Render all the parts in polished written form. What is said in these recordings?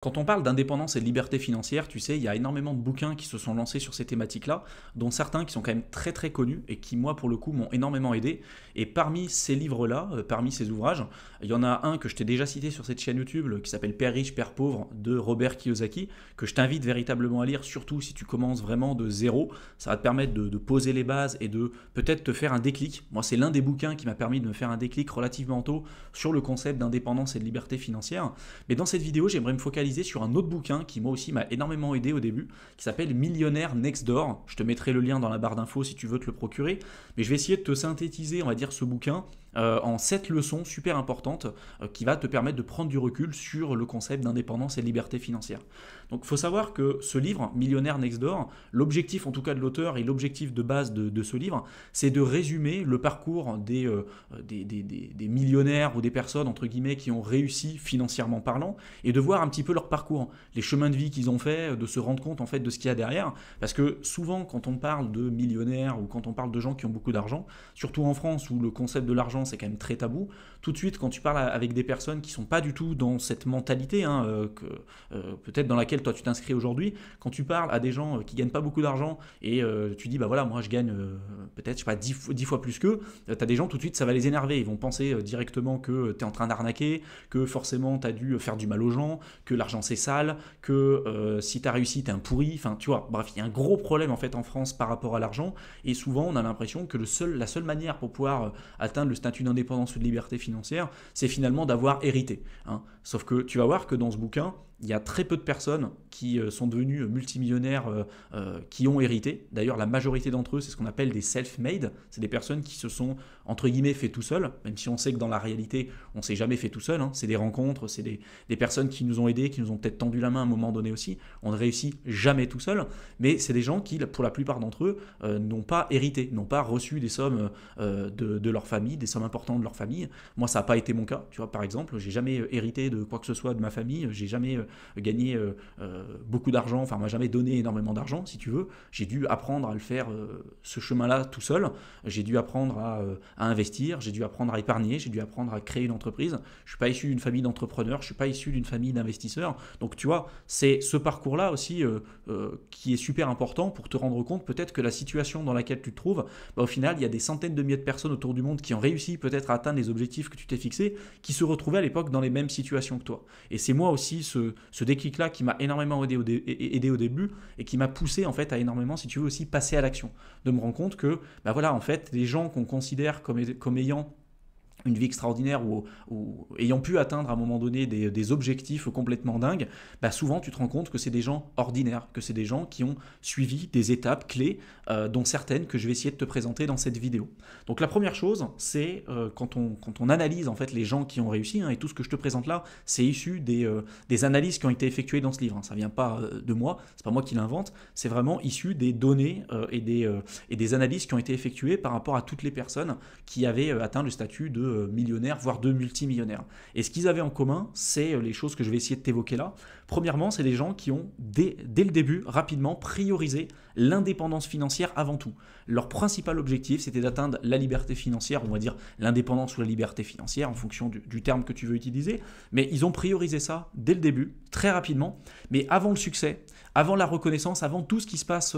Quand on parle d'indépendance et de liberté financière, tu sais, il y a énormément de bouquins qui se sont lancés sur ces thématiques-là, dont certains qui sont quand même très très connus et qui, moi, pour le coup, m'ont énormément aidé. Et parmi ces livres-là, parmi ces ouvrages, il y en a un que je t'ai déjà cité sur cette chaîne YouTube qui s'appelle Père riche, Père pauvre de Robert Kiyosaki, que je t'invite véritablement à lire, surtout si tu commences vraiment de zéro. Ça va te permettre de poser les bases et de peut-être te faire un déclic. Moi, c'est l'un des bouquins qui m'a permis de me faire un déclic relativement tôt sur le concept d'indépendance et de liberté financière. Mais dans cette vidéo, j'aimerais me focaliser sur un autre bouquin qui moi aussi m'a énormément aidé au début, qui s'appelle Millionnaire Next Door. Je te mettrai le lien dans la barre d'infos si tu veux te le procurer. Mais je vais essayer de te synthétiser, on va dire, ce bouquin en 7 leçons super importantes qui va te permettre de prendre du recul sur le concept d'indépendance et de liberté financière. Donc il faut savoir que ce livre, Millionnaire Next Door, l'objectif en tout cas de l'auteur et l'objectif de base de ce livre, c'est de résumer le parcours des millionnaires ou des personnes entre guillemets qui ont réussi financièrement parlant et de voir un petit peu leur parcours, les chemins de vie qu'ils ont fait, de se rendre compte en fait de ce qu'il y a derrière. Parce que souvent quand on parle de millionnaires ou quand on parle de gens qui ont beaucoup d'argent, surtout en France où le concept de l'argent c'est quand même très tabou, tout de suite quand tu parles avec des personnes qui sont pas du tout dans cette mentalité peut-être dans laquelle toi tu t'inscris aujourd'hui, quand tu parles à des gens qui gagnent pas beaucoup d'argent et tu dis bah voilà moi je gagne peut-être je sais pas 10 fois plus qu'eux, tu as des gens tout de suite ça va les énerver, ils vont penser directement que tu es en train d'arnaquer, que forcément tu as dû faire du mal aux gens, que l'argent c'est sale, que si tu as réussi t'es un pourri, enfin tu vois, bref il y a un gros problème en fait en France par rapport à l'argent et souvent on a l'impression que la seule manière pour pouvoir atteindre le statut d'indépendance ou de liberté financière c'est finalement d'avoir hérité, hein. Sauf que tu vas voir que dans ce bouquin il y a très peu de personnes qui sont devenues multimillionnaires qui ont hérité. D'ailleurs, la majorité d'entre eux, c'est ce qu'on appelle des self-made. C'est des personnes qui se sont, entre guillemets, fait tout seul, même si on sait que dans la réalité, on ne s'est jamais fait tout seul, hein. C'est des rencontres, c'est des personnes qui nous ont aidés, qui nous ont peut-être tendu la main à un moment donné aussi. On ne réussit jamais tout seul, mais c'est des gens qui, pour la plupart d'entre eux, n'ont pas hérité, n'ont pas reçu des sommes de leur famille, des sommes importantes de leur famille. Moi, ça n'a pas été mon cas, tu vois, par exemple. J'ai jamais hérité de quoi que ce soit de ma famille, j'ai jamais gagné beaucoup d'argent, enfin, on m'a jamais donné énormément d'argent, si tu veux. J'ai dû apprendre à le faire, ce chemin-là, tout seul. J'ai dû apprendre à investir, j'ai dû apprendre à épargner, j'ai dû apprendre à créer une entreprise. Je suis pas issu d'une famille d'entrepreneurs, je suis pas issu d'une famille d'investisseurs. Donc, tu vois, c'est ce parcours-là aussi qui est super important pour te rendre compte peut-être que la situation dans laquelle tu te trouves, bah, au final, il y a des centaines de milliers de personnes autour du monde qui ont réussi peut-être à atteindre les objectifs que tu t'es fixés, qui se retrouvaient à l'époque dans les mêmes situations que toi. Et c'est moi aussi ce déclic-là qui m'a énormément aidé au début et qui m'a poussé en fait à énormément, si tu veux, aussi passer à l'action. De me rendre compte que, bah voilà, en fait, les gens qu'on considère comme ayant une vie extraordinaire ou ayant pu atteindre à un moment donné des objectifs complètement dingues, bah souvent tu te rends compte que c'est des gens ordinaires, que c'est des gens qui ont suivi des étapes clés, dont certaines que je vais essayer de te présenter dans cette vidéo. Donc la première chose, c'est quand on analyse en fait les gens qui ont réussi, hein, et tout ce que je te présente là, c'est issu des analyses qui ont été effectuées dans ce livre, hein. Ça vient pas de moi, c'est pas moi qui l'invente, c'est vraiment issu des données et des analyses qui ont été effectuées par rapport à toutes les personnes qui avaient atteint le statut de millionnaires, voire de multimillionnaires. Et ce qu'ils avaient en commun, c'est les choses que je vais essayer de t'évoquer là. Premièrement, c'est des gens qui ont, dès le début, rapidement priorisé l'indépendance financière avant tout. Leur principal objectif, c'était d'atteindre la liberté financière, on va dire l'indépendance ou la liberté financière, en fonction du terme que tu veux utiliser, mais ils ont priorisé ça dès le début, très rapidement, mais avant le succès, avant la reconnaissance, avant tout ce qui se passe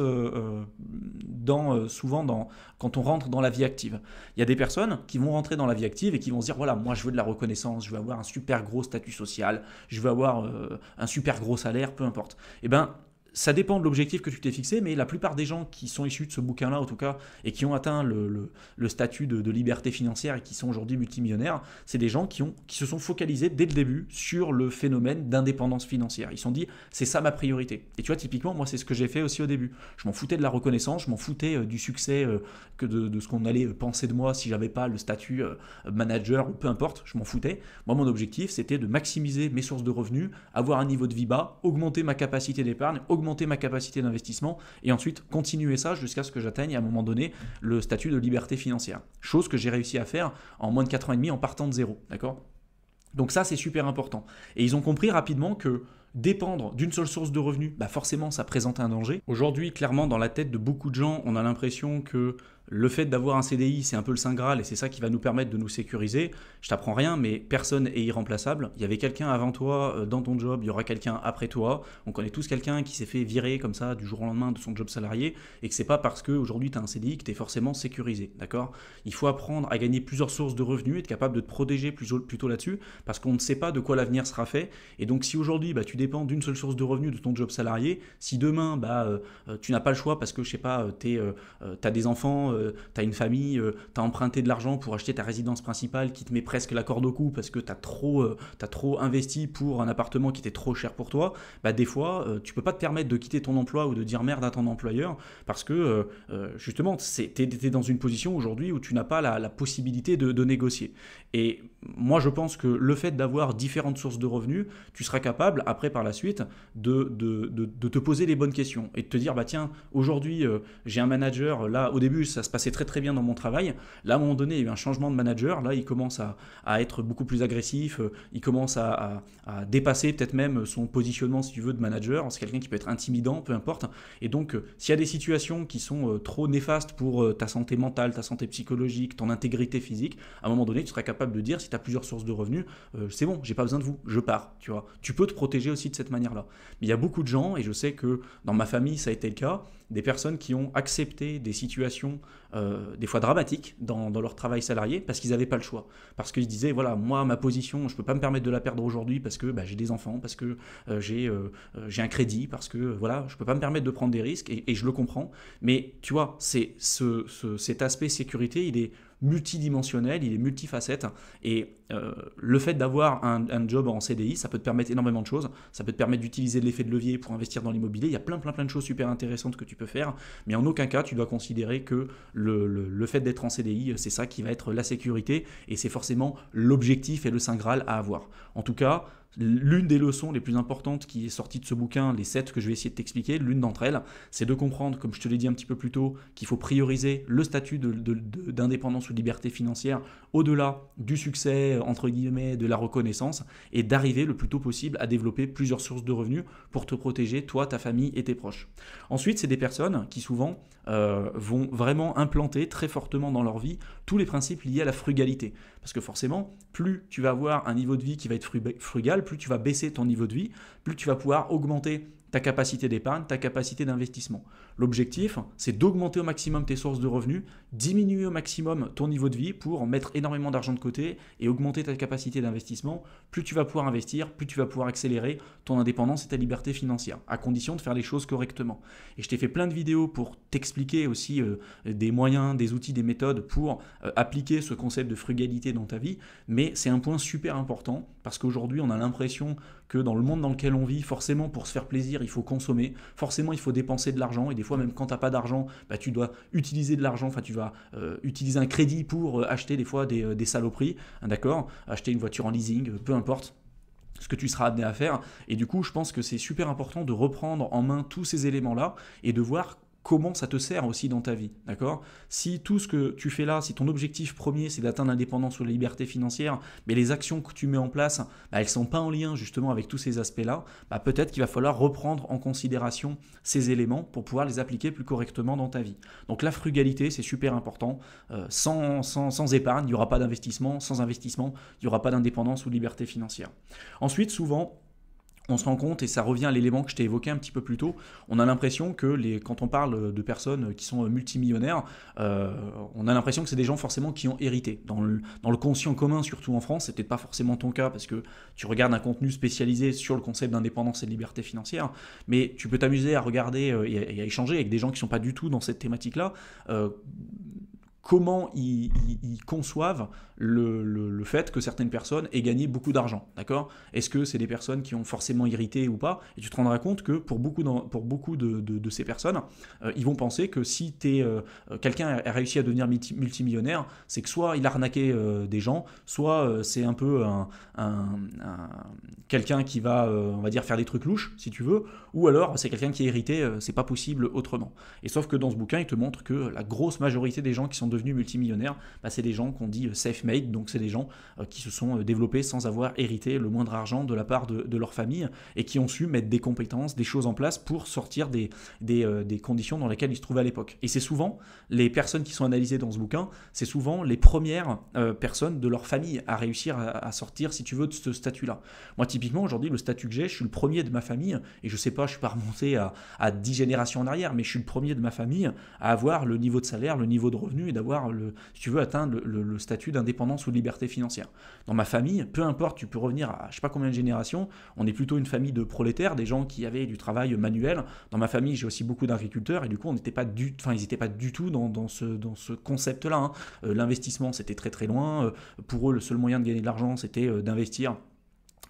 souvent quand on rentre dans la vie active. Il y a des personnes qui vont rentrer dans la vie active et qui vont se dire, voilà, moi je veux de la reconnaissance, je veux avoir un super gros statut social, je veux avoir un super gros salaire, peu importe. Eh bien, ça dépend de l'objectif que tu t'es fixé, mais la plupart des gens qui sont issus de ce bouquin-là, en tout cas, et qui ont atteint le statut de liberté financière et qui sont aujourd'hui multimillionnaires, c'est des gens qui se sont focalisés dès le début sur le phénomène d'indépendance financière. Ils se sont dit, c'est ça ma priorité. Et tu vois, typiquement, moi, c'est ce que j'ai fait aussi au début. Je m'en foutais de la reconnaissance, je m'en foutais du succès, que de ce qu'on allait penser de moi si j'avais pas le statut manager ou peu importe, je m'en foutais. Moi, mon objectif, c'était de maximiser mes sources de revenus, avoir un niveau de vie bas, augmenter ma capacité d'épargne, augmenter ma capacité d'investissement et ensuite continuer ça jusqu'à ce que j'atteigne à un moment donné le statut de liberté financière. Chose que j'ai réussi à faire en moins de 4 ans et demi en partant de zéro. D'accord ? Donc ça, c'est super important. Et ils ont compris rapidement que dépendre d'une seule source de revenus, bah forcément, ça présente un danger. Aujourd'hui, clairement, dans la tête de beaucoup de gens, on a l'impression que le fait d'avoir un CDI, c'est un peu le Saint Graal et c'est ça qui va nous permettre de nous sécuriser. Je t'apprends rien, mais personne est irremplaçable. Il y avait quelqu'un avant toi dans ton job, il y aura quelqu'un après toi. On connaît tous quelqu'un qui s'est fait virer comme ça du jour au lendemain de son job salarié et que c'est pas parce qu'aujourd'hui tu as un CDI que tu es forcément sécurisé. D'accord ? Il faut apprendre à gagner plusieurs sources de revenus, être capable de te protéger plutôt là-dessus parce qu'on ne sait pas de quoi l'avenir sera fait. Et donc si aujourd'hui tu dépends d'une seule source de revenus de ton job salarié, si demain tu n'as pas le choix parce que je sais pas, tu as des enfants, tu as une famille, tu as emprunté de l'argent pour acheter ta résidence principale qui te met presque la corde au cou parce que tu as trop investi pour un appartement qui était trop cher pour toi, des fois, tu peux pas te permettre de quitter ton emploi ou de dire merde à ton employeur parce que justement, tu es dans une position aujourd'hui où tu n'as pas la possibilité de négocier. Et moi, je pense que le fait d'avoir différentes sources de revenus, tu seras capable, après par la suite, de te poser les bonnes questions et de te dire, tiens, aujourd'hui, j'ai un manager, là, au début, ça se passait très très bien dans mon travail. Là, à un moment donné, il y a eu un changement de manager. Là, il commence à être beaucoup plus agressif. Il commence à dépasser peut-être même son positionnement, si tu veux, de manager. C'est quelqu'un qui peut être intimidant, peu importe. Et donc, s'il y a des situations qui sont trop néfastes pour ta santé mentale, ta santé psychologique, ton intégrité physique, à un moment donné, tu seras capable de dire, si tu as plusieurs sources de revenus, c'est bon, j'ai pas besoin de vous, je pars. Tu vois. Tu peux te protéger aussi de cette manière-là. Mais il y a beaucoup de gens, et je sais que dans ma famille, ça a été le cas, des personnes qui ont accepté des situations des fois dramatiques dans leur travail salarié parce qu'ils n'avaient pas le choix. Parce qu'ils se disaient, voilà, moi, ma position, je ne peux pas me permettre de la perdre aujourd'hui parce que j'ai des enfants, parce que j'ai un crédit, parce que voilà, je ne peux pas me permettre de prendre des risques et je le comprends. Mais tu vois, cet aspect sécurité, il est multidimensionnel, il est multifacette et le fait d'avoir un job en CDI, ça peut te permettre énormément de choses, ça peut te permettre d'utiliser l'effet de levier pour investir dans l'immobilier, il y a plein de choses super intéressantes que tu peux faire, mais en aucun cas tu dois considérer que le fait d'être en CDI, c'est ça qui va être la sécurité et c'est forcément l'objectif et le Saint Graal à avoir. En tout cas, l'une des leçons les plus importantes qui est sortie de ce bouquin, les 7 que je vais essayer de t'expliquer, l'une d'entre elles, c'est de comprendre, comme je te l'ai dit un petit peu plus tôt, qu'il faut prioriser le statut d'indépendance ou de liberté financière au-delà du succès, entre guillemets, de la reconnaissance, et d'arriver le plus tôt possible à développer plusieurs sources de revenus pour te protéger, toi, ta famille et tes proches. Ensuite, c'est des personnes qui souvent vont vraiment implanter très fortement dans leur vie tous les principes liés à la frugalité. Parce que forcément, plus tu vas avoir un niveau de vie qui va être frugal, plus tu vas baisser ton niveau de vie, plus tu vas pouvoir augmenter ta capacité d'épargne, ta capacité d'investissement. L'objectif, c'est d'augmenter au maximum tes sources de revenus, diminuer au maximum ton niveau de vie pour mettre énormément d'argent de côté et augmenter ta capacité d'investissement. Plus tu vas pouvoir investir, plus tu vas pouvoir accélérer ton indépendance et ta liberté financière, à condition de faire les choses correctement. Et je t'ai fait plein de vidéos pour t'expliquer aussi des moyens, des outils, des méthodes pour appliquer ce concept de frugalité dans ta vie, mais c'est un point super important parce qu'aujourd'hui, on a l'impression que dans le monde dans lequel on vit, forcément pour se faire plaisir, il faut consommer, forcément il faut dépenser de l'argent et des fois même quand tu n'as pas d'argent, tu dois utiliser de l'argent, tu vas utiliser un crédit pour acheter des fois des saloperies, d'accord, acheter une voiture en leasing, peu importe ce que tu seras amené à faire. Et du coup, je pense que c'est super important de reprendre en main tous ces éléments-là et de voir comment ça te sert aussi dans ta vie, d'accord ? Si tout ce que tu fais là, si ton objectif premier c'est d'atteindre l'indépendance ou la liberté financière, mais les actions que tu mets en place, elles ne sont pas en lien justement avec tous ces aspects-là, peut-être qu'il va falloir reprendre en considération ces éléments pour pouvoir les appliquer plus correctement dans ta vie. Donc la frugalité, c'est super important. Sans épargne, il n'y aura pas d'investissement. Sans investissement, il n'y aura pas d'indépendance ou de liberté financière. Ensuite, souvent, on se rend compte, et ça revient à l'élément que je t'ai évoqué un petit peu plus tôt, on a l'impression que quand on parle de personnes qui sont multimillionnaires, on a l'impression que c'est des gens forcément qui ont hérité. Dans le conscient commun, surtout en France, c'est peut-être pas forcément ton cas parce que tu regardes un contenu spécialisé sur le concept d'indépendance et de liberté financière, mais tu peux t'amuser à regarder et à échanger avec des gens qui ne sont pas du tout dans cette thématique-là. Comment ils conçoivent le fait que certaines personnes aient gagné beaucoup d'argent, d'accord ? Est-ce que c'est des personnes qui ont forcément hérité ou pas ? Et tu te rendras compte que pour beaucoup de ces personnes, ils vont penser que si quelqu'un a réussi à devenir multimillionnaire, c'est que soit il a arnaqué des gens, soit c'est un peu quelqu'un qui va, on va dire, faire des trucs louches, si tu veux, ou alors c'est quelqu'un qui a hérité, c'est pas possible autrement. Et sauf que dans ce bouquin, il te montre que la grosse majorité des gens qui sont devenus multimillionnaires, c'est des gens qu'on dit self-made, donc c'est des gens qui se sont développés sans avoir hérité le moindre argent de la part de leur famille et qui ont su mettre des compétences, des choses en place pour sortir des conditions dans lesquelles ils se trouvaient à l'époque. Et c'est souvent les personnes qui sont analysées dans ce bouquin, c'est souvent les premières personnes de leur famille à réussir à sortir, si tu veux, de ce statut-là. Moi, typiquement, aujourd'hui, le statut que j'ai, je suis le premier de ma famille, et je sais pas, je suis pas remonté à 10 générations en arrière, mais je suis le premier de ma famille à avoir le niveau de salaire, le niveau de revenu, et d'avoir, si tu veux, atteindre le statut d'indépendance ou de liberté financière. Dans ma famille, peu importe, tu peux revenir à je sais pas combien de générations, on est plutôt une famille de prolétaires, des gens qui avaient du travail manuel. Dans ma famille, j'ai aussi beaucoup d'agriculteurs, et du coup, ils n'étaient pas du tout dans ce concept-là. Hein. L'investissement, c'était très très loin. Pour eux, le seul moyen de gagner de l'argent, c'était d'investir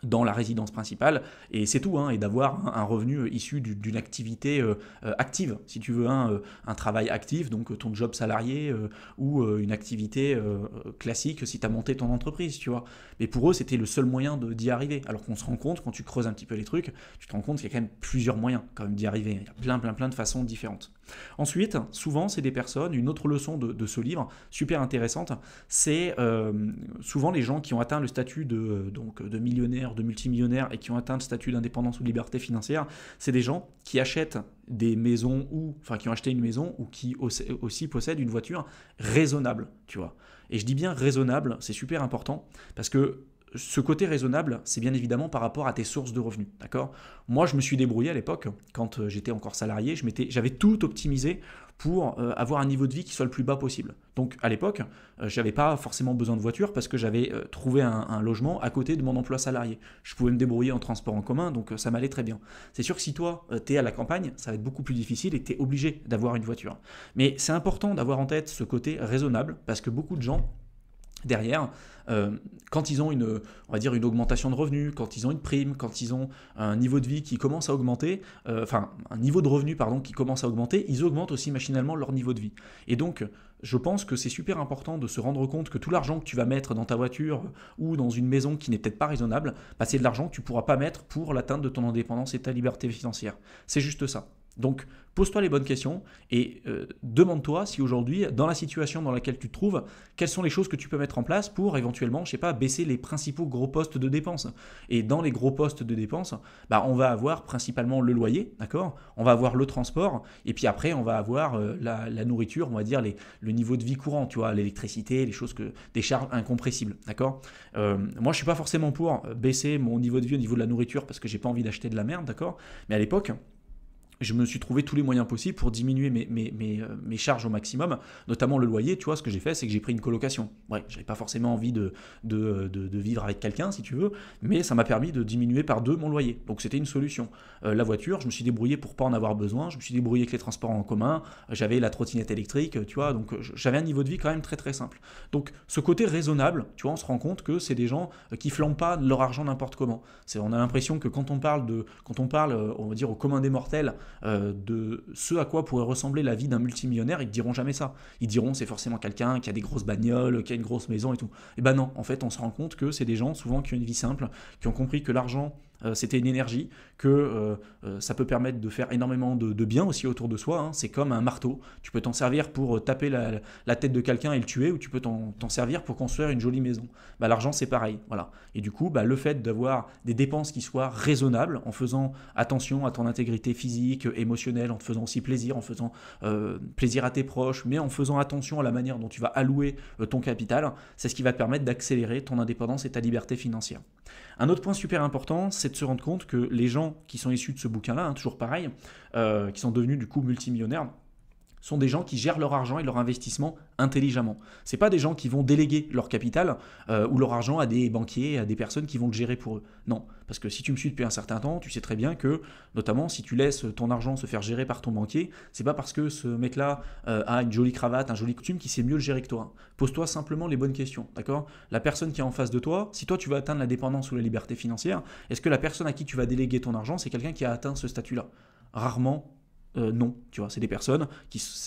dans la résidence principale, et c'est tout, hein, et d'avoir un revenu issu d'une activité active, si tu veux, un travail actif, donc ton job salarié ou une activité classique si tu as monté ton entreprise, tu vois. Mais pour eux, c'était le seul moyen d'y arriver, alors qu'on se rend compte, quand tu creuses un petit peu les trucs, tu te rends compte qu'il y a quand même plusieurs moyens quand même d'y arriver, il y a plein de façons différentes. Ensuite, souvent, c'est des personnes, une autre leçon de ce livre, super intéressante, c'est souvent les gens qui ont atteint le statut de millionnaire, de multimillionnaire et qui ont atteint le statut d'indépendance ou de liberté financière, c'est des gens qui achètent des maisons qui ont acheté une maison ou qui aussi possèdent une voiture raisonnable, tu vois. Et je dis bien raisonnable, c'est super important parce que ce côté raisonnable, c'est bien évidemment par rapport à tes sources de revenus, d'accord ? Moi, je me suis débrouillé à l'époque, quand j'étais encore salarié, j'avais tout optimisé pour avoir un niveau de vie qui soit le plus bas possible. Donc à l'époque, je n'avais pas forcément besoin de voiture parce que j'avais trouvé un logement à côté de mon emploi salarié. Je pouvais me débrouiller en transport en commun, donc ça m'allait très bien. C'est sûr que si toi, tu es à la campagne, ça va être beaucoup plus difficile et tu es obligé d'avoir une voiture. Mais c'est important d'avoir en tête ce côté raisonnable parce que beaucoup de gens, derrière, quand ils ont on va dire une augmentation de revenus, quand ils ont une prime, quand ils ont un niveau de vie qui commence à augmenter, un niveau de revenu qui commence à augmenter, ils augmentent aussi machinalement leur niveau de vie. Et donc, je pense que c'est super important de se rendre compte que tout l'argent que tu vas mettre dans ta voiture ou dans une maison qui n'est peut-être pas raisonnable, c'est de l'argent que tu ne pourras pas mettre pour l'atteinte de ton indépendance et ta liberté financière. C'est juste ça. Donc, pose-toi les bonnes questions et demande-toi si aujourd'hui, dans la situation dans laquelle tu te trouves, quelles sont les choses que tu peux mettre en place pour éventuellement, je sais pas, baisser les principaux gros postes de dépenses. Et dans les gros postes de dépenses, on va avoir principalement le loyer, d'accord ? On va avoir le transport et puis après, on va avoir la nourriture, on va dire le niveau de vie courant, tu vois, l'électricité, des charges incompressibles, d'accord ? Moi, je suis pas forcément pour baisser mon niveau de vie au niveau de la nourriture parce que j'ai pas envie d'acheter de la merde, d'accord ? Mais à l'époque, je me suis trouvé tous les moyens possibles pour diminuer mes charges au maximum, notamment le loyer. Tu vois, ce que j'ai fait, c'est que j'ai pris une colocation. Ouais, j'avais pas forcément envie de vivre avec quelqu'un, si tu veux, mais ça m'a permis de diminuer par 2 mon loyer. Donc c'était une solution. La voiture, je me suis débrouillé pour pas en avoir besoin. Je me suis débrouillé avec les transports en commun. J'avais la trottinette électrique, tu vois. Donc j'avais un niveau de vie quand même très très simple. Donc ce côté raisonnable, tu vois, on se rend compte que c'est des gens qui flambent pas leur argent n'importe comment. On a l'impression que quand on parle, on va dire, au commun des mortels, de ce à quoi pourrait ressembler la vie d'un multimillionnaire, ils ne diront jamais ça. Ils diront c'est forcément quelqu'un qui a des grosses bagnoles, qui a une grosse maison et tout. Et ben non, en fait on se rend compte que c'est des gens souvent qui ont une vie simple, qui ont compris que l'argent c'était une énergie, que ça peut permettre de faire énormément de bien aussi autour de soi, hein. C'est comme un marteau, tu peux t'en servir pour taper la tête de quelqu'un et le tuer, ou tu peux t'en servir pour construire une jolie maison. L'argent c'est pareil, voilà. Et du coup, le fait d'avoir des dépenses qui soient raisonnables, en faisant attention à ton intégrité physique, émotionnelle, en te faisant aussi plaisir, en faisant plaisir à tes proches, mais en faisant attention à la manière dont tu vas allouer ton capital, c'est ce qui va te permettre d'accélérer ton indépendance et ta liberté financière. Un autre point super important, c'est de se rendre compte que les gens qui sont issus de ce bouquin-là, hein, toujours pareil, qui sont devenus du coup multimillionnaires, sont des gens qui gèrent leur argent et leur investissement intelligemment. Ce n'est pas des gens qui vont déléguer leur capital ou leur argent à des banquiers, à des personnes qui vont le gérer pour eux. Non, parce que si tu me suis depuis un certain temps, tu sais très bien que, notamment si tu laisses ton argent se faire gérer par ton banquier, c'est pas parce que ce mec-là a une jolie cravate, un joli costume, qu'il sait mieux le gérer que toi. Pose-toi simplement les bonnes questions, d'accord ? La personne qui est en face de toi, si toi tu veux atteindre la dépendance ou la liberté financière, est-ce que la personne à qui tu vas déléguer ton argent, c'est quelqu'un qui a atteint ce statut-là ? Rarement. Non, tu vois, c'est des personnes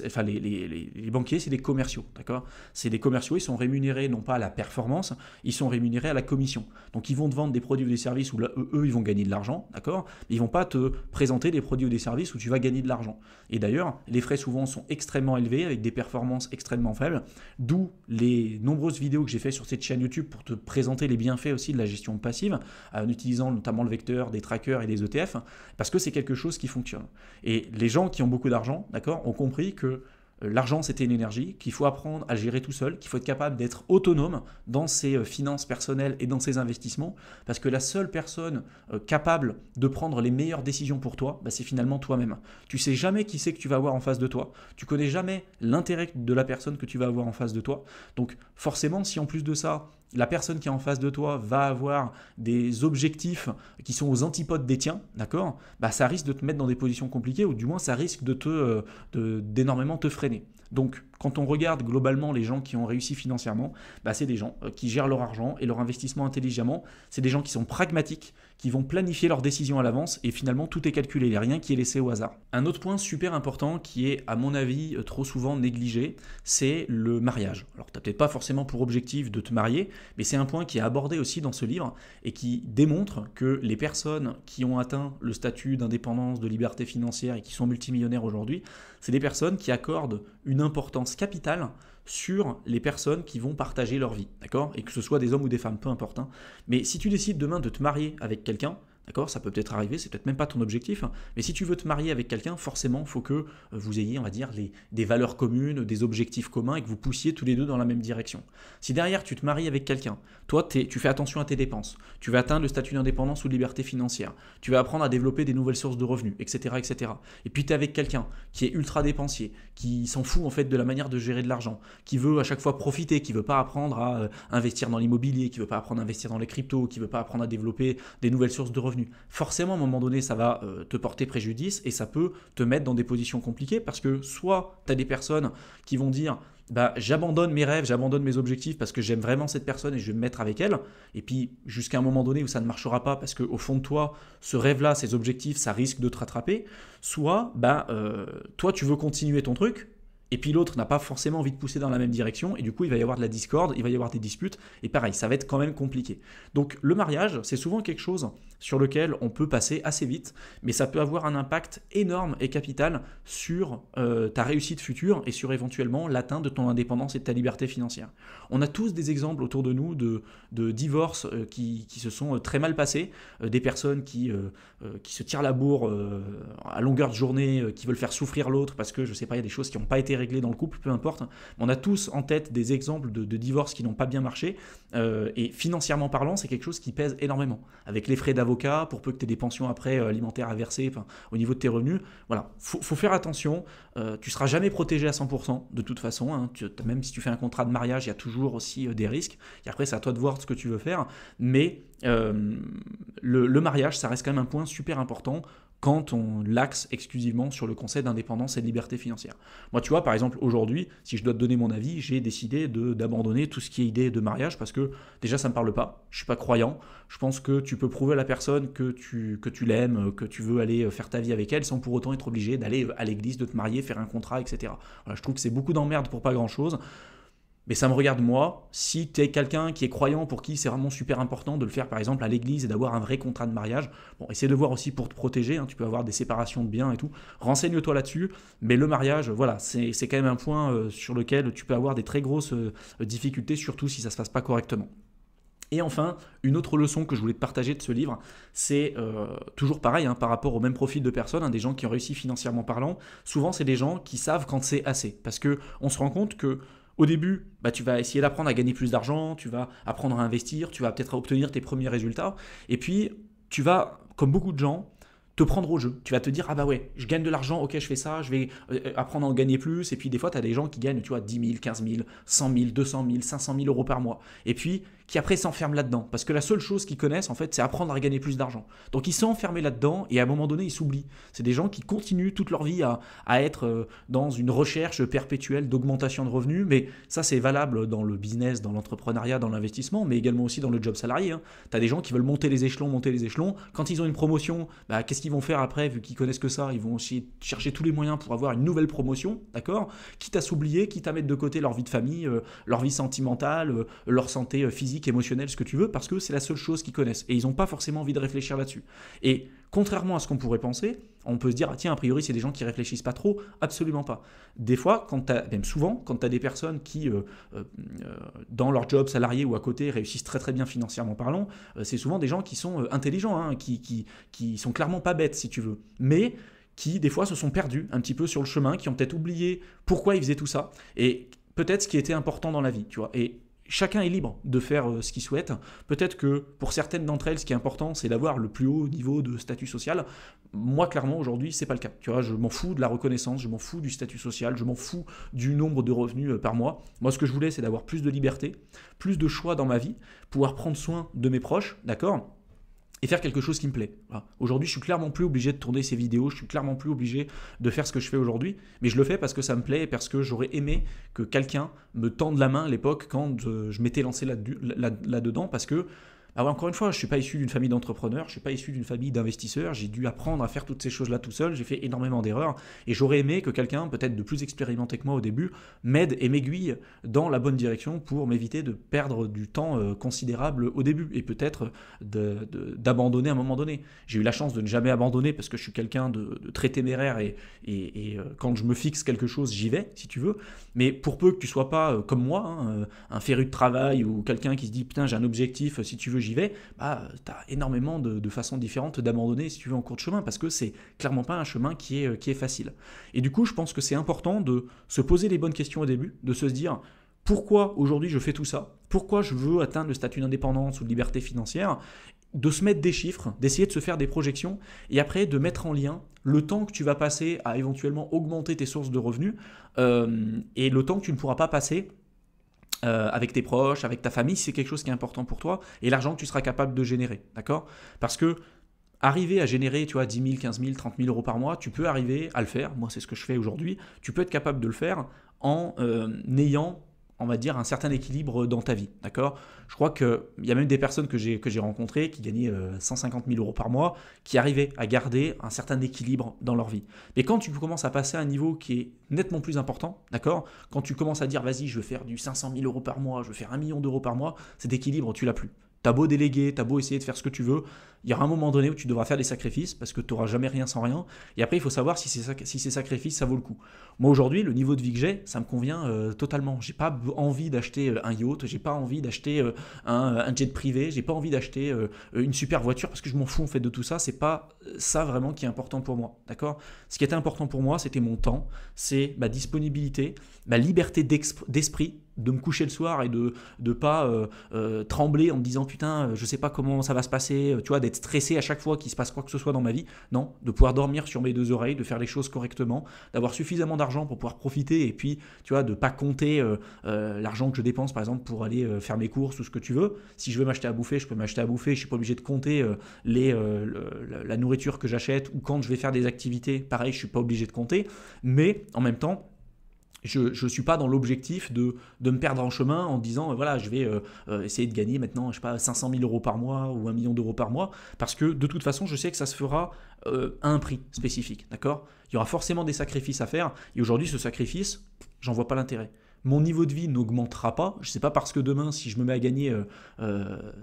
enfin les banquiers, c'est des commerciaux, d'accord. C'est des commerciaux, ils sont rémunérés non pas à la performance, ils sont rémunérés à la commission. Donc ils vont te vendre des produits ou des services où là, eux, ils vont gagner de l'argent, d'accord. Mais ils vont pas te présenter des produits ou des services où tu vas gagner de l'argent. Et d'ailleurs, les frais souvent sont extrêmement élevés avec des performances extrêmement faibles, d'où les nombreuses vidéos que j'ai fait sur cette chaîne YouTube pour te présenter les bienfaits aussi de la gestion passive, en utilisant notamment le vecteur, des trackers et des ETF, parce que c'est quelque chose qui fonctionne. Et les gens qui ont beaucoup d'argent, d'accord, ont compris que l'argent c'était une énergie, qu'il faut apprendre à gérer tout seul, qu'il faut être capable d'être autonome dans ses finances personnelles et dans ses investissements, parce que la seule personne capable de prendre les meilleures décisions pour toi, bah, c'est finalement toi-même. Tu sais jamais qui c'est que tu vas avoir en face de toi, tu connais jamais l'intérêt de la personne que tu vas avoir en face de toi, donc forcément si en plus de ça, la personne qui est en face de toi va avoir des objectifs qui sont aux antipodes des tiens, d'accord, bah, ça risque de te mettre dans des positions compliquées, ou du moins ça risque d'énormément te freiner. Donc, quand on regarde globalement les gens qui ont réussi financièrement, bah, c'est des gens qui gèrent leur argent et leur investissement intelligemment. C'est des gens qui sont pragmatiques, qui vont planifier leurs décisions à l'avance et finalement tout est calculé, il n'y a rien qui est laissé au hasard. Un autre point super important qui est à mon avis trop souvent négligé, c'est le mariage. Alors, tu n'as peut-être pas forcément pour objectif de te marier, mais c'est un point qui est abordé aussi dans ce livre et qui démontre que les personnes qui ont atteint le statut d'indépendance, de liberté financière et qui sont multimillionnaires aujourd'hui, c'est des personnes qui accordent une importance capitale sur les personnes qui vont partager leur vie, d'accord? Et que ce soit des hommes ou des femmes, peu importe. Hein. Mais si tu décides demain de te marier avec quelqu'un, d'accord, ça peut peut-être arriver, c'est peut-être même pas ton objectif, hein, mais si tu veux te marier avec quelqu'un, forcément, il faut que vous ayez, on va dire, des valeurs communes, des objectifs communs et que vous poussiez tous les deux dans la même direction. Si derrière, tu te maries avec quelqu'un, toi, tu fais attention à tes dépenses, tu vas atteindre le statut d'indépendance ou de liberté financière, tu vas apprendre à développer des nouvelles sources de revenus, etc., etc. Et puis, tu es avec quelqu'un qui est ultra dépensier, qui s'en fout en fait de la manière de gérer de l'argent, qui veut à chaque fois profiter, qui veut pas apprendre à investir dans l'immobilier, qui veut pas apprendre à investir dans les cryptos, qui veut pas apprendre à développer des nouvelles sources de revenus. Forcément, à un moment donné, ça va te porter préjudice et ça peut te mettre dans des positions compliquées parce que soit tu as des personnes qui vont dire bah, j'abandonne mes rêves, j'abandonne mes objectifs parce que j'aime vraiment cette personne et je vais me mettre avec elle. Et puis, jusqu'à un moment donné où ça ne marchera pas parce qu'au fond de toi, ce rêve-là, ces objectifs, ça risque de te rattraper. Soit, bah, toi, tu veux continuer ton truc. Et puis l'autre n'a pas forcément envie de pousser dans la même direction, et du coup il va y avoir de la discorde, il va y avoir des disputes, et pareil, ça va être quand même compliqué. Donc le mariage, c'est souvent quelque chose sur lequel on peut passer assez vite, mais ça peut avoir un impact énorme et capital sur ta réussite future et sur éventuellement l'atteinte de ton indépendance et de ta liberté financière. On a tous des exemples autour de nous de divorces qui se sont très mal passés, des personnes qui se tirent la bourre à longueur de journée, qui veulent faire souffrir l'autre parce que, je sais pas, il y a des choses qui n'ont pas été réglées dans le couple, peu importe. On a tous en tête des exemples de divorces qui n'ont pas bien marché, et financièrement parlant, c'est quelque chose qui pèse énormément. Avec les frais d'avocat, pour peu que tu aies des pensions après alimentaires à verser, au niveau de tes revenus, voilà, faut faire attention. Tu seras jamais protégé à 100% de toute façon, hein. Même si tu fais un contrat de mariage, il y a toujours aussi des risques, et après c'est à toi de voir ce que tu veux faire, mais le mariage, ça reste quand même un point super important quand on l'axe exclusivement sur le concept d'indépendance et de liberté financière. Moi, tu vois, par exemple, aujourd'hui, si je dois te donner mon avis, j'ai décidé d'abandonner tout ce qui est idée de mariage parce que, déjà, ça ne me parle pas, je ne suis pas croyant, je pense que tu peux prouver à la personne que tu l'aimes, que tu veux aller faire ta vie avec elle sans pour autant être obligé d'aller à l'église, de te marier, faire un contrat, etc. Voilà, je trouve que c'est beaucoup d'emmerde pour pas grand-chose. Mais ça me regarde moi, si tu es quelqu'un qui est croyant, pour qui c'est vraiment super important de le faire par exemple à l'église et d'avoir un vrai contrat de mariage, bon, essaie de voir aussi pour te protéger, hein, tu peux avoir des séparations de biens et tout, renseigne-toi là-dessus, mais le mariage, voilà, c'est quand même un point sur lequel tu peux avoir des très grosses difficultés, surtout si ça ne se passe pas correctement. Et enfin, une autre leçon que je voulais te partager de ce livre, c'est toujours pareil, hein, par rapport au même profil de personnes, hein, des gens qui ont réussi financièrement parlant, souvent c'est des gens qui savent quand c'est assez, parce qu'on se rend compte que au début, bah, tu vas essayer d'apprendre à gagner plus d'argent, tu vas apprendre à investir, tu vas peut-être obtenir tes premiers résultats. Et puis, tu vas, comme beaucoup de gens, te prendre au jeu. Tu vas te dire, ah bah ouais, je gagne de l'argent, ok, je fais ça, je vais apprendre à en gagner plus. Et puis, des fois, tu as des gens qui gagnent, tu vois, 10 000, 15 000, 100 000, 200 000, 500 000 euros par mois. Et puis, qui après s'enferment là-dedans. Parce que la seule chose qu'ils connaissent, en fait, c'est apprendre à gagner plus d'argent. Donc, ils sont enfermés là-dedans et à un moment donné, ils s'oublient. C'est des gens qui continuent toute leur vie à être dans une recherche perpétuelle d'augmentation de revenus. Mais ça, c'est valable dans le business, dans l'entrepreneuriat, dans l'investissement, mais également aussi dans le job salarié. Hein. Tu as des gens qui veulent monter les échelons. Quand ils ont une promotion, bah, qu'est-ce qu'est-ce qu'ils vont faire après, vu qu'ils connaissent que ça? Ils vont aussi chercher tous les moyens pour avoir une nouvelle promotion, d'accord? Quitte à s'oublier, quitte à mettre de côté leur vie de famille, leur vie sentimentale, leur santé physique, émotionnelle, ce que tu veux, parce que c'est la seule chose qu'ils connaissent. Et ils n'ont pas forcément envie de réfléchir là-dessus. Et contrairement à ce qu'on pourrait penser, on peut se dire, ah, tiens, a priori, c'est des gens qui réfléchissent pas trop. Absolument pas. Des fois, même souvent, quand tu as des personnes qui, dans leur job salarié ou à côté, réussissent très très bien financièrement parlant, c'est souvent des gens qui sont intelligents, hein, qui sont clairement pas bêtes, si tu veux. Mais qui, des fois, se sont perdus un petit peu sur le chemin, qui ont peut-être oublié pourquoi ils faisaient tout ça, et peut-être ce qui était important dans la vie, tu vois. Et chacun est libre de faire ce qu'il souhaite. Peut-être que pour certaines d'entre elles, ce qui est important, c'est d'avoir le plus haut niveau de statut social. Moi, clairement, aujourd'hui, c'est pas le cas. Tu vois, je m'en fous de la reconnaissance, je m'en fous du statut social, je m'en fous du nombre de revenus par mois. Moi, ce que je voulais, c'est d'avoir plus de liberté, plus de choix dans ma vie, pouvoir prendre soin de mes proches, d'accord ? Et faire quelque chose qui me plaît. Voilà. Aujourd'hui, je suis clairement plus obligé de tourner ces vidéos, je suis clairement plus obligé de faire ce que je fais aujourd'hui, mais je le fais parce que ça me plaît et parce que j'aurais aimé que quelqu'un me tende la main à l'époque quand je m'étais lancé là-dedans, parce que, encore une fois, je ne suis pas issu d'une famille d'entrepreneurs, je ne suis pas issu d'une famille d'investisseurs, j'ai dû apprendre à faire toutes ces choses-là tout seul, j'ai fait énormément d'erreurs, et j'aurais aimé que quelqu'un, peut-être de plus expérimenté que moi au début, m'aide et m'aiguille dans la bonne direction pour m'éviter de perdre du temps considérable au début, et peut-être d'abandonner à un moment donné. J'ai eu la chance de ne jamais abandonner parce que je suis quelqu'un de très téméraire, et quand je me fixe quelque chose, j'y vais, si tu veux, mais pour peu que tu ne sois pas comme moi, hein, un féru de travail ou quelqu'un qui se dit « putain, j'ai un objectif, si tu veux, j'y vais », tu as énormément de façons différentes d'abandonner si tu veux en cours de chemin, parce que c'est clairement pas un chemin qui est facile. Et du coup, je pense que c'est important de se poser les bonnes questions au début, de se dire pourquoi aujourd'hui je fais tout ça, pourquoi je veux atteindre le statut d'indépendance ou de liberté financière, de se mettre des chiffres, d'essayer de se faire des projections, et après de mettre en lien le temps que tu vas passer à éventuellement augmenter tes sources de revenus et le temps que tu ne pourras pas passer avec tes proches, avec ta famille, si c'est quelque chose qui est important pour toi, et l'argent que tu seras capable de générer, d'accord ? Parce que arriver à générer, tu vois, 10 000, 15 000, 30 000 euros par mois, tu peux arriver à le faire, moi c'est ce que je fais aujourd'hui, tu peux être capable de le faire en ayant, on va dire, un certain équilibre dans ta vie, d'accord ? Je crois qu'il y a même des personnes que j'ai rencontrées qui gagnaient 150 000 euros par mois, qui arrivaient à garder un certain équilibre dans leur vie. Mais quand tu commences à passer à un niveau qui est nettement plus important, d'accord ? Quand tu commences à dire, vas-y, je veux faire du 500 000 euros par mois, je veux faire 1 million d'euros par mois, cet équilibre, tu l'as plus. T'as beau déléguer, t'as beau essayer de faire ce que tu veux, il y aura un moment donné où tu devras faire des sacrifices parce que tu n'auras jamais rien sans rien. Et après, il faut savoir si ces sacrifices, ça vaut le coup. Moi, aujourd'hui, le niveau de vie que j'ai, ça me convient totalement. J'ai pas envie d'acheter un yacht, j'ai pas envie d'acheter un jet privé, j'ai pas envie d'acheter une super voiture parce que je m'en fous en fait de tout ça. C'est pas ça vraiment qui est important pour moi, d'accord ? Ce qui était important pour moi, c'était mon temps, c'est ma disponibilité, ma liberté d'esprit, de me coucher le soir et de pas trembler en me disant putain je sais pas comment ça va se passer, tu vois, d'être stressé à chaque fois qu'il se passe quoi que ce soit dans ma vie. Non, de pouvoir dormir sur mes deux oreilles, de faire les choses correctement, d'avoir suffisamment d'argent pour pouvoir profiter et puis tu vois de pas compter l'argent que je dépense par exemple pour aller faire mes courses ou ce que tu veux. Si je veux m'acheter à bouffer, je peux m'acheter à bouffer, je suis pas obligé de compter la nourriture que j'achète, ou quand je vais faire des activités, pareil, je suis pas obligé de compter, mais en même temps je ne suis pas dans l'objectif de me perdre en chemin en disant voilà, je vais essayer de gagner maintenant, je sais pas, 500 000 euros par mois ou 1 million d'euros par mois, parce que de toute façon, je sais que ça se fera à un prix spécifique, d'accord ? Il y aura forcément des sacrifices à faire, et aujourd'hui, ce sacrifice, j'en vois pas l'intérêt. Mon niveau de vie n'augmentera pas, je ne sais pas parce que demain, si je me mets à gagner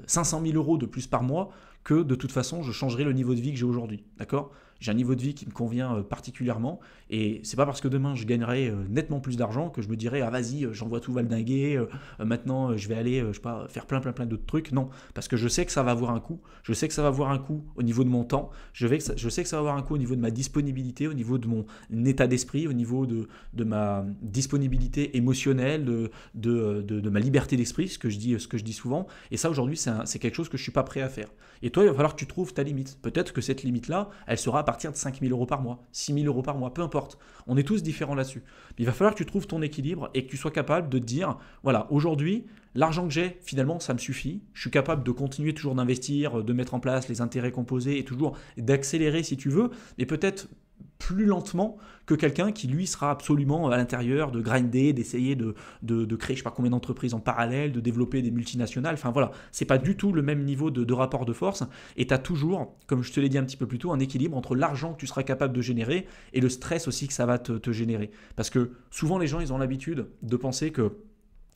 500 000 euros de plus par mois, que de toute façon, je changerai le niveau de vie que j'ai aujourd'hui, d'accord ? J'ai un niveau de vie qui me convient particulièrement, et c'est pas parce que demain je gagnerai nettement plus d'argent que je me dirai ah vas-y, j'envoie tout valdinguer, maintenant je vais aller je sais pas, faire plein d'autres trucs. Non, parce que je sais que ça va avoir un coût, je sais que ça va avoir un coût au niveau de mon temps, je sais que ça va avoir un coût au niveau de ma disponibilité, au niveau de mon état d'esprit, au niveau de ma disponibilité émotionnelle, de ma liberté d'esprit, ce que je dis souvent, et ça aujourd'hui c'est quelque chose que je suis pas prêt à faire. Et toi, il va falloir que tu trouves ta limite. Peut-être que cette limite-là, elle sera à partir de 5 000 euros par mois, 6 000 euros par mois, peu importe. On est tous différents là-dessus. Il va falloir que tu trouves ton équilibre et que tu sois capable de te dire, voilà, aujourd'hui, l'argent que j'ai, finalement, ça me suffit. Je suis capable de continuer toujours d'investir, de mettre en place les intérêts composés et toujours d'accélérer si tu veux. Et peut-être plus lentement que quelqu'un qui lui sera absolument à l'intérieur de grinder, d'essayer de créer je sais pas combien d'entreprises en parallèle, de développer des multinationales. Enfin voilà, c'est pas du tout le même niveau de rapport de force et tu as toujours, comme je te l'ai dit un petit peu plus tôt, un équilibre entre l'argent que tu seras capable de générer et le stress aussi que ça va te générer. Parce que souvent les gens ils ont l'habitude de penser que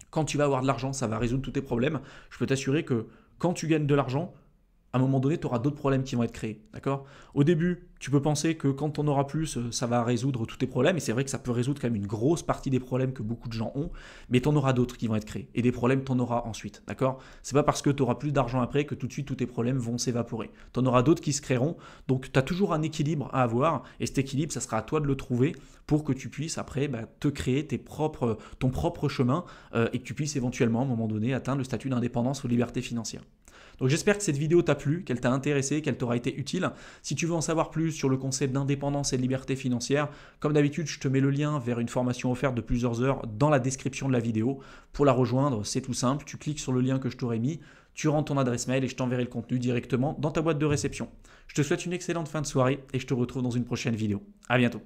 quand tu vas avoir de l'argent, ça va résoudre tous tes problèmes. Je peux t'assurer que quand tu gagnes de l'argent, à un moment donné, tu auras d'autres problèmes qui vont être créés. D'accord? Au début, tu peux penser que quand on aura plus, ça va résoudre tous tes problèmes. Et c'est vrai que ça peut résoudre quand même une grosse partie des problèmes que beaucoup de gens ont. Mais tu en auras d'autres qui vont être créés. Et des problèmes, tu en auras ensuite. D'accord? C'est pas parce que tu auras plus d'argent après que tout de suite tous tes problèmes vont s'évaporer. Tu en auras d'autres qui se créeront. Donc tu as toujours un équilibre à avoir. Et cet équilibre, ça sera à toi de le trouver pour que tu puisses après te créer ton propre chemin et que tu puisses éventuellement à un moment donné atteindre le statut d'indépendance ou liberté financière. Donc j'espère que cette vidéo t'a plu, qu'elle t'a intéressé, qu'elle t'aura été utile. Si tu veux en savoir plus sur le concept d'indépendance et de liberté financière, comme d'habitude, je te mets le lien vers une formation offerte de plusieurs heures dans la description de la vidéo. Pour la rejoindre, c'est tout simple, tu cliques sur le lien que je t'aurai mis, tu rentres ton adresse mail et je t'enverrai le contenu directement dans ta boîte de réception. Je te souhaite une excellente fin de soirée et je te retrouve dans une prochaine vidéo. À bientôt.